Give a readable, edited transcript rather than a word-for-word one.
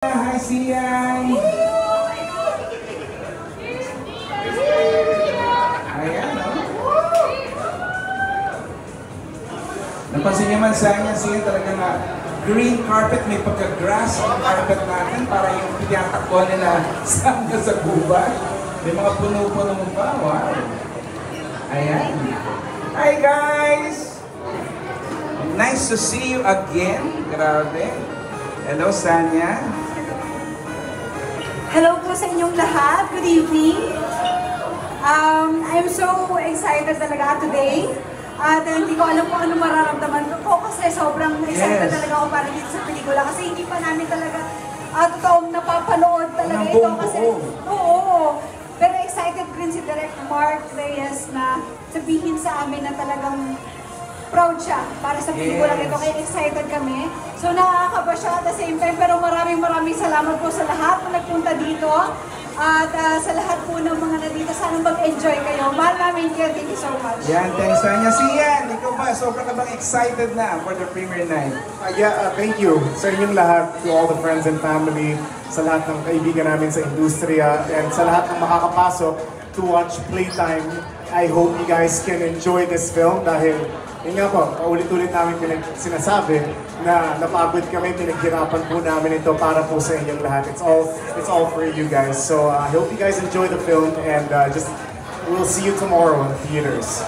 Hi, Sian! Ayan, no? Napansin niyo man sa niya, Sian, talaga na green carpet, may pagka-grass ang carpet natin para yung tinatakbo nila sana sa gubat. May mga puno-puno pa, wow! Ayan. Hi, guys! Nice to see you again. Grabe. Hello, Sanya. Hello po sa inyong lahat. Good evening. I'm so excited talaga today. At hindi ko alam kung ano mararamdaman ko kasi sobrang excited talaga ako para dito sa pelikula kasi hindi pa namin talaga totoong napapanood talaga ito kasi oo. Pero excited rin si Direk Mark Reyes na sabihin sa amin na talagang proud siya para sa pelikula ito. Kaya excited kami. So nakakaba siya at the same time. Pero maraming salamat po sa lahat na nagpunta dito. At sa lahat po ng mga nandito, sana mag-enjoy kayo. Mahal namin kayo. Thank you so much. Yan, thanks Sanya. Sian, ikaw ba? Sobrang ka bang excited na for the premiere night? Thank you sa inyong lahat, to all the friends and family, sa lahat ng kaibigan namin sa industriya, and sa lahat ng makakapasok to watch Playtime. I hope you guys can enjoy this film dahil yun nga po, paulit-ulit namin sinasabi na napagod kami, pinaghirapan po namin ito para po sa inyong lahat. It's all for you guys. So I hope you guys enjoy the film and we'll see you tomorrow in theaters.